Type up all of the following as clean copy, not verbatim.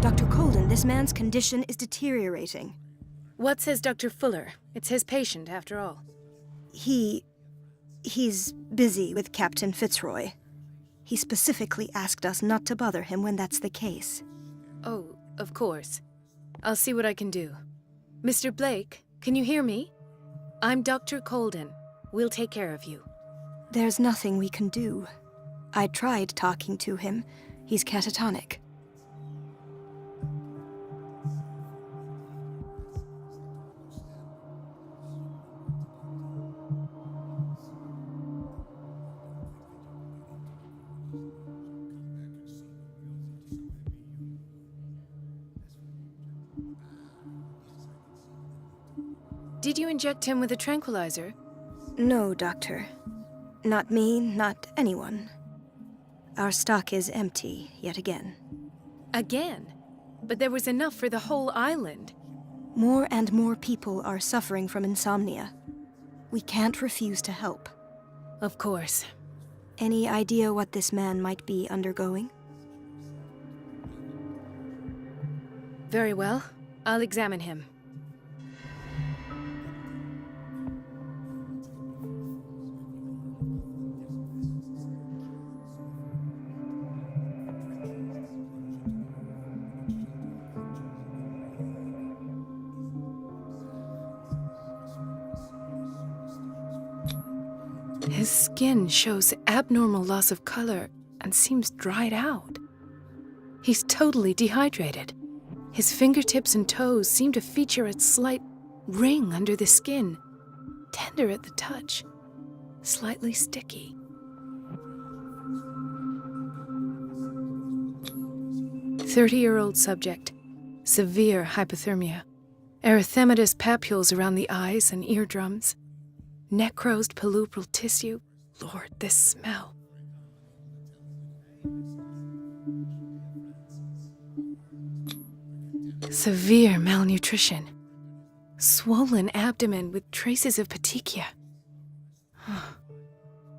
Dr. Colden, this man's condition is deteriorating. What says Dr. Fuller? It's his patient, after all. He's busy with Captain Fitzroy. He specifically asked us not to bother him when that's the case. Oh, of course. I'll see what I can do. Mr. Blake, can you hear me? I'm Dr. Colden. We'll take care of you. There's nothing we can do. I tried talking to him. He's catatonic. Did you inject him with a tranquilizer? No, Doctor. Not me, not anyone. Our stock is empty, yet again. Again? But there was enough for the whole island. More and more people are suffering from insomnia. We can't refuse to help. Of course. Any idea what this man might be undergoing? Very well. I'll examine him. His skin shows abnormal loss of color and seems dried out. He's totally dehydrated. His fingertips and toes seem to feature a slight ring under the skin, tender at the touch, slightly sticky. "30-year-old subject, severe hypothermia, erythematous papules around the eyes and eardrums, necrosed palpebral tissue. Lord, this smell. Severe malnutrition. Swollen abdomen with traces of petechia.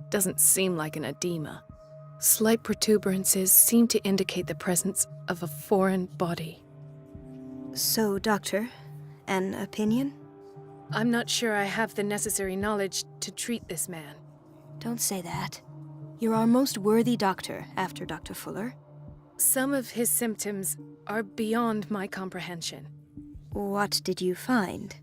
Doesn't seem like an edema. Slight protuberances seem to indicate the presence of a foreign body. So, Doctor, an opinion? I'm not sure I have the necessary knowledge to treat this man. Don't say that. You're our most worthy doctor after Dr. Fuller. Some of his symptoms are beyond my comprehension. What did you find?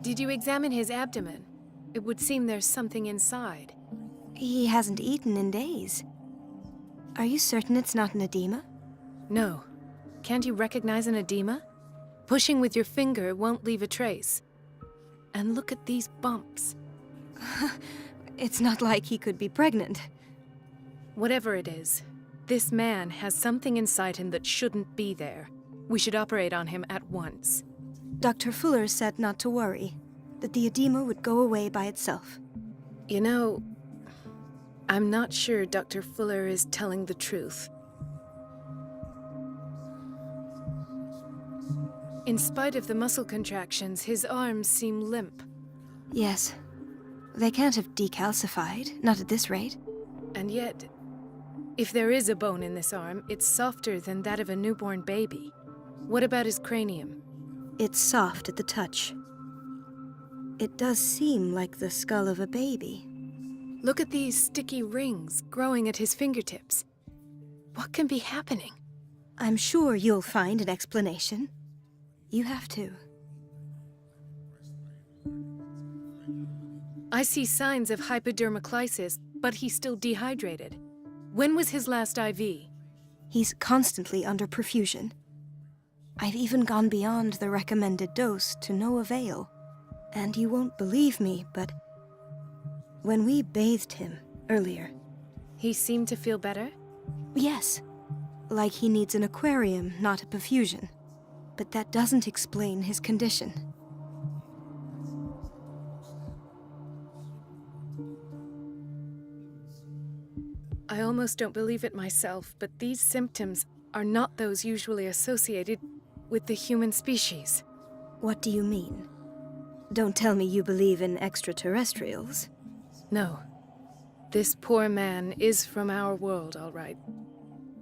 Did you examine his abdomen? It would seem there's something inside. He hasn't eaten in days. Are you certain it's not an edema? No. Can't you recognize an edema? Pushing with your finger won't leave a trace. And look at these bumps. It's not like he could be pregnant. Whatever it is, this man has something inside him that shouldn't be there. We should operate on him at once. Dr. Fuller said not to worry, that the edema would go away by itself. You know, I'm not sure Dr. Fuller is telling the truth. In spite of the muscle contractions, his arms seem limp. Yes. They can't have decalcified, not at this rate. And yet, if there is a bone in this arm, it's softer than that of a newborn baby. What about his cranium? It's soft at the touch. It does seem like the skull of a baby. Look at these sticky rings growing at his fingertips. What can be happening? I'm sure you'll find an explanation. You have to. I see signs of hypodermoclysis, but he's still dehydrated. When was his last IV? He's constantly under perfusion. I've even gone beyond the recommended dose to no avail. And you won't believe me, but when we bathed him earlier... He seemed to feel better? Yes. Like he needs an aquarium, not a perfusion. But that doesn't explain his condition. I almost don't believe it myself, but these symptoms are not those usually associated with the human species. What do you mean? Don't tell me you believe in extraterrestrials. No. This poor man is from our world, all right.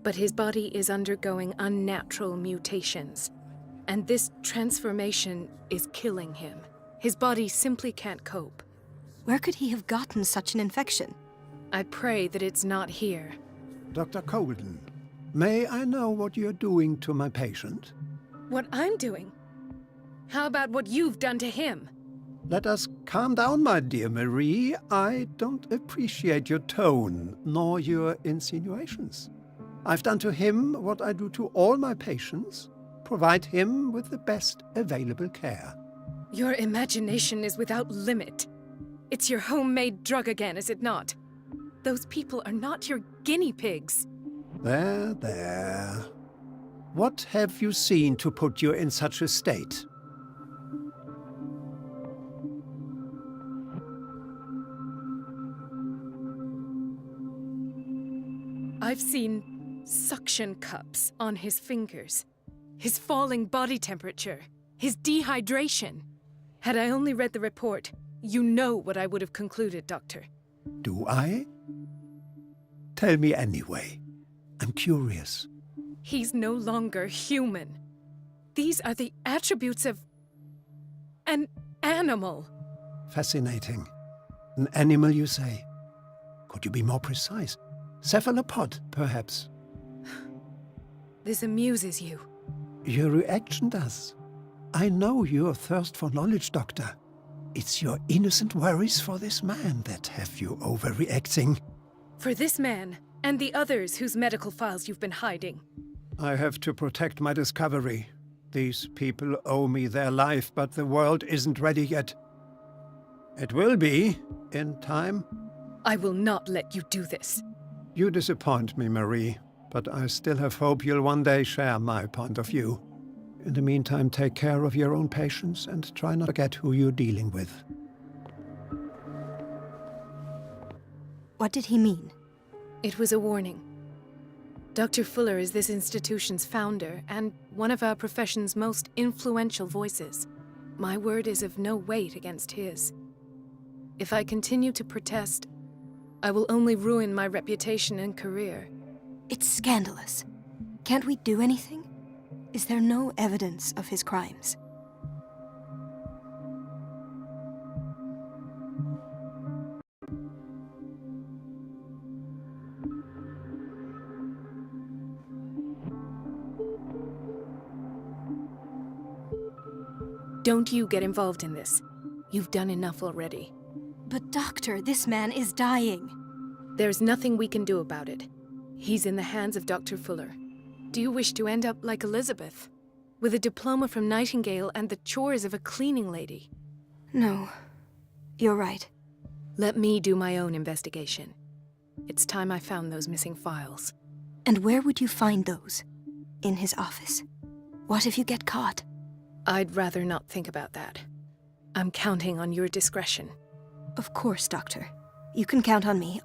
But his body is undergoing unnatural mutations. And this transformation is killing him. His body simply can't cope. Where could he have gotten such an infection? I pray that it's not here. Dr. Colden, may I know what you're doing to my patient? What I'm doing? How about what you've done to him? Let us calm down, my dear Marie. I don't appreciate your tone, nor your insinuations. I've done to him what I do to all my patients. Provide him with the best available care. Your imagination is without limit. It's your homemade drug again, is it not? Those people are not your guinea pigs. There, there. What have you seen to put you in such a state? I've seen suction cups on his fingers, his falling body temperature, his dehydration. Had I only read the report, you know what I would have concluded, Doctor. Do I? Tell me anyway. I'm curious. He's no longer human. These are the attributes of an animal. Fascinating. An animal, you say? Could you be more precise? Cephalopod, perhaps? This amuses you. Your reaction does. I know your thirst for knowledge, Doctor. It's your innocent worries for this man that have you overreacting. For this man, and the others whose medical files you've been hiding. I have to protect my discovery. These people owe me their life, but the world isn't ready yet. It will be, in time. I will not let you do this. You disappoint me, Marie, but I still have hope you'll one day share my point of view. In the meantime, take care of your own patients and try not to forget who you're dealing with. What did he mean? It was a warning. Dr. Fuller is this institution's founder and one of our profession's most influential voices. My word is of no weight against his. If I continue to protest, I will only ruin my reputation and career. It's scandalous. Can't we do anything? Is there no evidence of his crimes? Don't you get involved in this. You've done enough already. But doctor, this man is dying. There's nothing we can do about it. He's in the hands of Dr. Fuller. Do you wish to end up like Elizabeth? With a diploma from Nightingale and the chores of a cleaning lady? No, you're right. Let me do my own investigation. It's time I found those missing files. And where would you find those? In his office? What if you get caught? I'd rather not think about that. I'm counting on your discretion. Of course, Doctor. You can count on me.